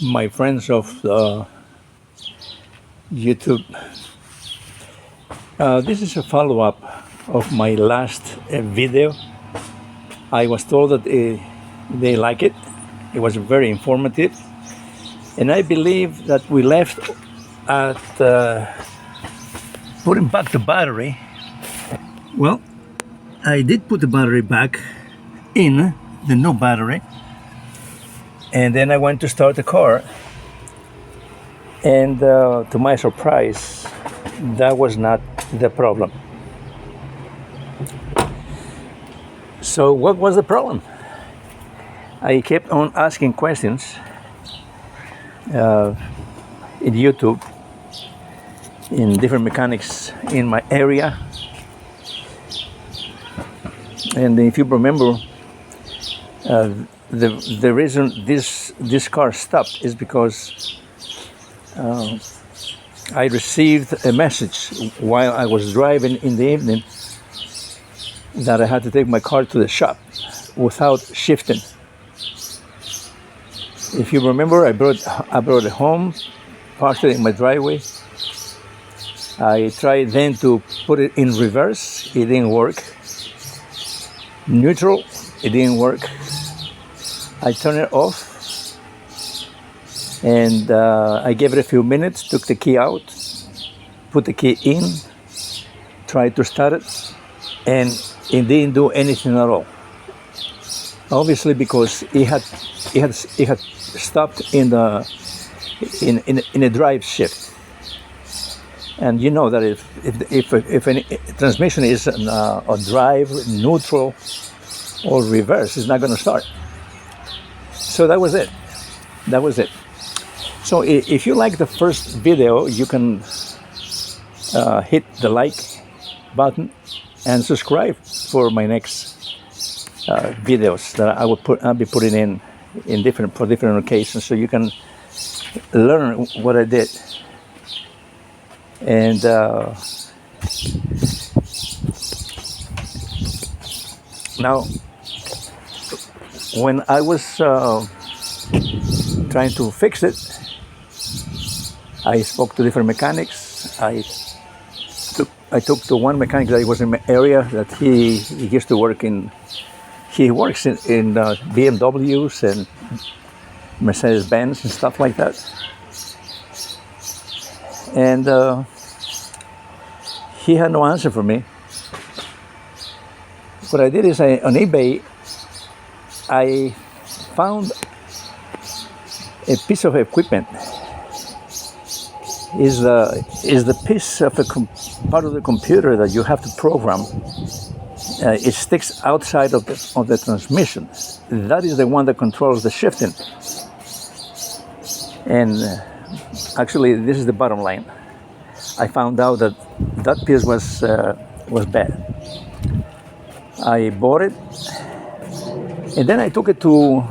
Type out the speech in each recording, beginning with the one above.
my friends of YouTube. This is a follow-up of my last video. I was told that they like it. It was very informative. And I believe that we left at putting back the battery. Well, I did put the battery back in, the new battery. And then I went to start the car. And to my surprise, that was not the problem. So what was the problem? I kept on asking questions in YouTube, in different mechanics in my area. And if you remember, the reason this car stopped is because I received a message while I was driving in the evening that I had to take my car to the shop without shifting. If you remember, I brought it home, parked it in my driveway. I tried then to put it in reverse. It didn't work. Neutral, it didn't work. I turned it off, and I gave it a few minutes, took the key out, put the key in, tried to start it, and it didn't do anything at all. Obviously, because it had stopped in a drive shift. And you know that if any transmission is a drive, neutral, or reverse, it's not going to start. So that was it. That was it. So if you like the first video, you can hit the like button and subscribe for my next videos that I'll be putting in different occasions, so you can learn what I did. And now, when I was trying to fix it, I spoke to different mechanics. I took to one mechanic that was in my area, that he used to work in. He works in BMWs and Mercedes-Benz and stuff like that. And he had no answer for me. What I did is on eBay, I found a piece of equipment. Is the piece of part of the computer that you have to program. It sticks outside of the transmission. That is the one that controls the shifting. And actually, this is the bottom line. I found out that piece was bad. I bought it, and then I took it to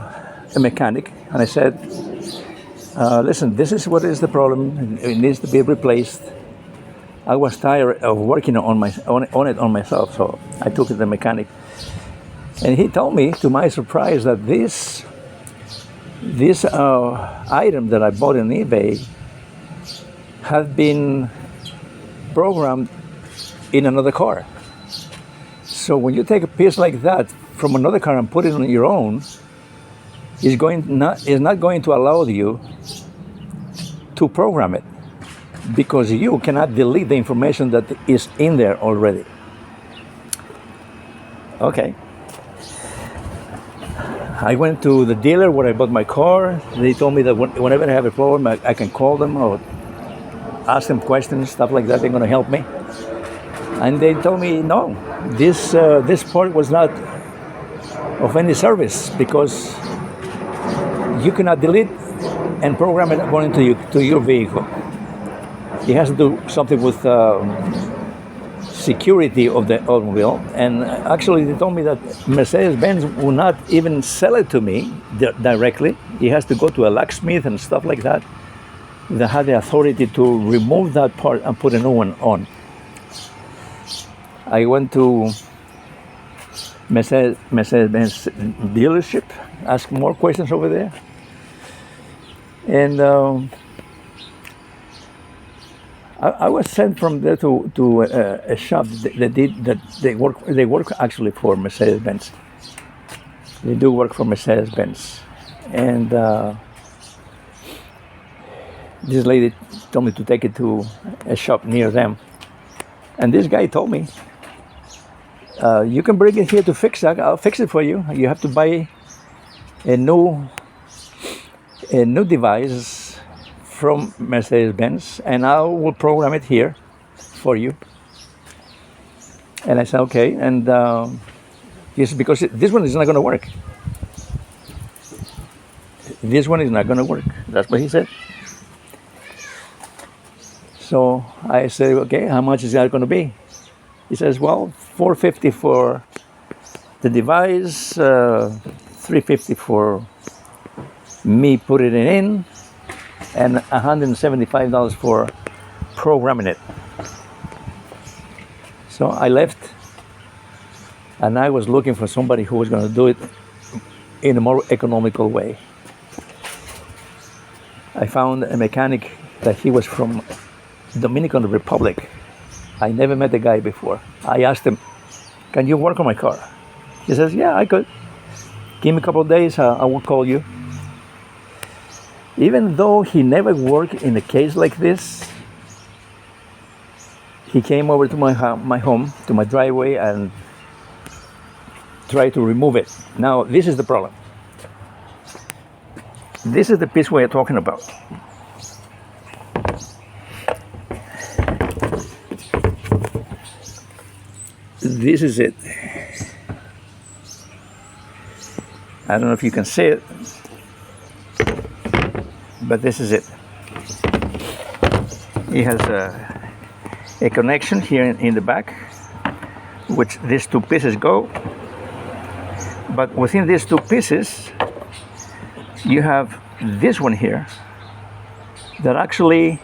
a mechanic, and I said, listen, this is what is the problem. It needs to be replaced. I was tired of working on it myself, so I took it to the mechanic. And he told me, to my surprise, that this item that I bought on eBay had been programmed in another car. So when you take a piece like that from another car and put it on your own, it's not going to allow you to program it, because you cannot delete the information that is in there already. Okay. I went to the dealer where I bought my car. They told me that whenever I have a problem, I can call them or ask them questions, stuff like that. They're going to help me. And they told me, no, this part was not of any service, because you cannot delete and program it according to your vehicle. It has to do something with security of the automobile. And actually, they told me that Mercedes-Benz will not even sell it to me directly. It has to go to a locksmith and stuff like that. They have the authority to remove that part and put a new one on. I went to Mercedes-Benz dealership, asked more questions over there. And I was sent from there to a shop that they work actually for Mercedes-Benz. They do work for Mercedes-Benz, and this lady told me to take it to a shop near them. And this guy told me, you can bring it here to fix it. I'll fix it for you. You have to buy a new device from Mercedes-Benz, and I will program it here for you. And I said, okay. And yes, because this one is not going to work. This one is not going to work. That's what he said. So I said, okay, how much is that going to be? He says, well, $450 for the device, $350 for me putting it in, and $175 for programming it. So I left, and I was looking for somebody who was going to do it in a more economical way. I found a mechanic that he was from Dominican Republic. I never met the guy before. I asked him, can you work on my car? He says, yeah, I could. Give me a couple of days, I will call you. Even though he never worked in a case like this, he came over to my home, to my driveway, and tried to remove it. Now, this is the problem. This is the piece we're talking about. This is it. I don't know if you can see it, but this is it. It has a connection here in the back, which these two pieces go. But within these two pieces, you have this one here that actually,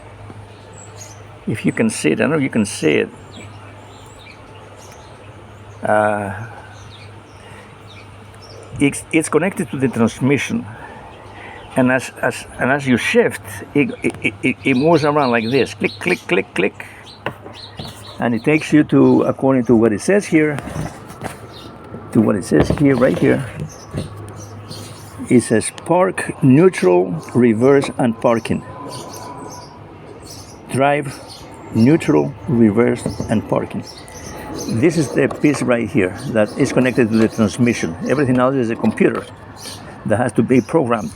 if you can see it, I don't know if you can see it, it's connected to the transmission, and as you shift, it moves around like this, click, click, click, click, and it takes you to, according to what it says here, right here. It says park, neutral, reverse, and parking. Drive, neutral, reverse, and parking. This is the piece right here that is connected to the transmission. Everything else is a computer that has to be programmed,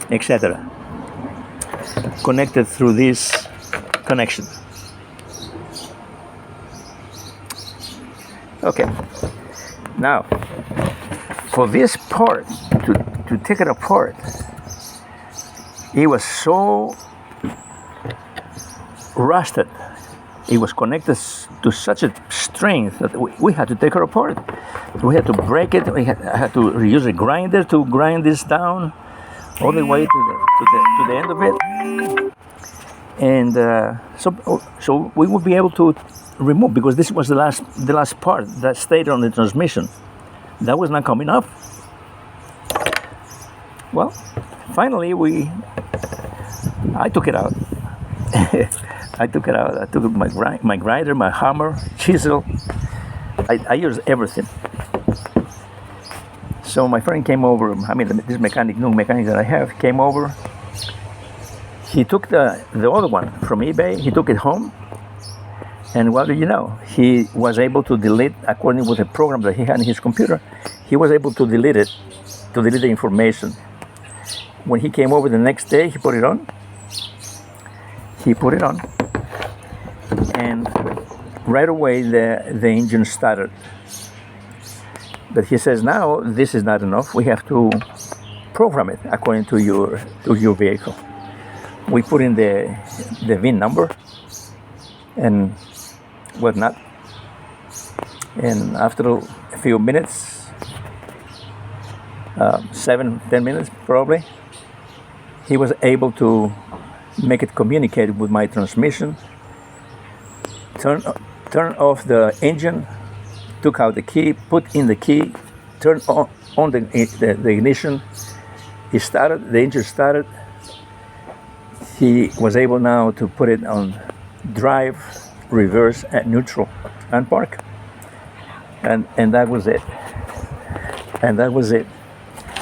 etc. Connected through this connection. Okay. Now, for this part, to take it apart, it was so rusted. It was connected to such a strength that we had to take it apart. We had to break it. I had to use a grinder to grind this down all the way to the end of it. And so we would be able to remove, because this was the last part that stayed on the transmission. That was not coming up. Well, finally I took it out. I took my grinder, my hammer, chisel. I used everything. So my friend came over. I mean, this new mechanic that I have came over. He took the other one from eBay. He took it home. And what do you know? He was able to delete, according with the program that he had in his computer, he was able to delete the information. When he came over the next day, he put it on. And right away the engine started. But he says, now this is not enough. We have to program it according to your vehicle. We put in the VIN number and whatnot. And after a few minutes, 7-10 minutes probably, he was able to make it communicate with my transmission, turn off the engine, took out the key, put in the key, turned on the ignition. The engine started, he was able now to put it on drive, reverse, and neutral, and park. And that was it. And that was it.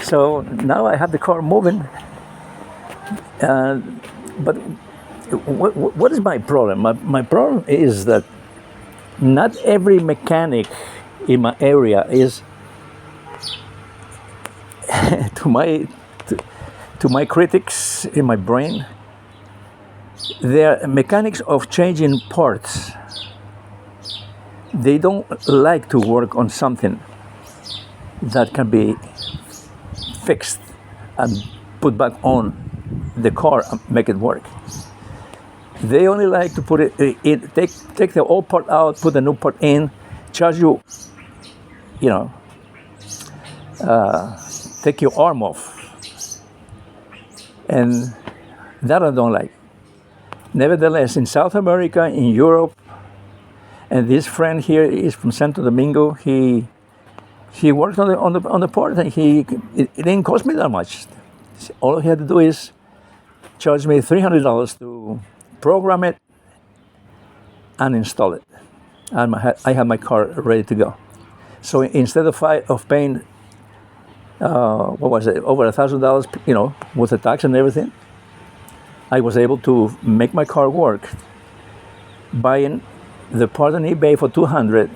So now I have the car moving. But what is my problem? My problem is that not every mechanic in my area is, to my critics in my brain, they're mechanics of changing parts. They don't like to work on something that can be fixed and put back on the car and make it work. They only like to put it in, take the old part out, put the new part in, charge you, take your arm off. And that I don't like. Nevertheless, in South America, in Europe, and this friend here is from Santo Domingo, he worked on the part, and it didn't cost me that much. All he had to do is charge me $300 to program it and install it. And I had my car ready to go. So instead of paying, over $1,000, with the tax and everything, I was able to make my car work, buying the part on eBay for $200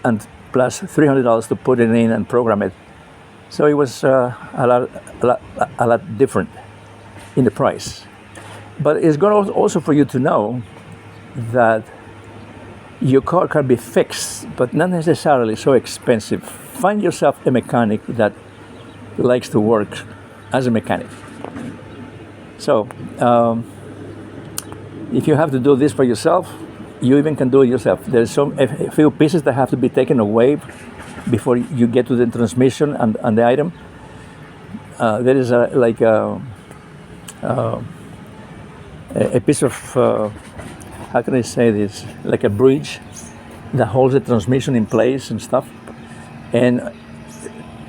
and plus $300 to put it in and program it. So it was a lot different in the price. But it's good also for you to know that your car can be fixed, but not necessarily so expensive. Find yourself a mechanic that likes to work as a mechanic. So, if you have to do this for yourself, you even can do it yourself. There's a few pieces that have to be taken away before you get to the transmission and the item. There is a piece of, how can I say this, like a bridge that holds the transmission in place and stuff, and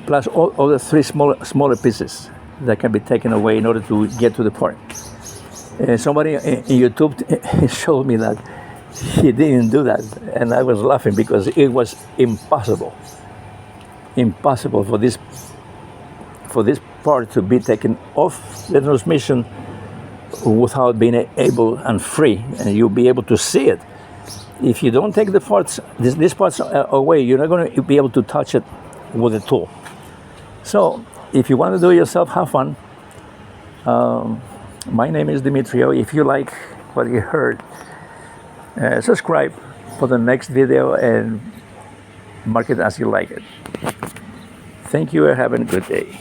plus all the three smaller pieces that can be taken away in order to get to the part. Somebody in YouTube showed me that he didn't do that, and I was laughing because it was impossible for this part to be taken off the transmission without being able and free, and you'll be able to see it. If you don't take the parts, these parts away, you're not going to be able to touch it with a tool. So if you want to do it yourself, have fun. My name is Dimitrio. If you like what you heard, subscribe for the next video and mark it as you like it. Thank you and have a good day.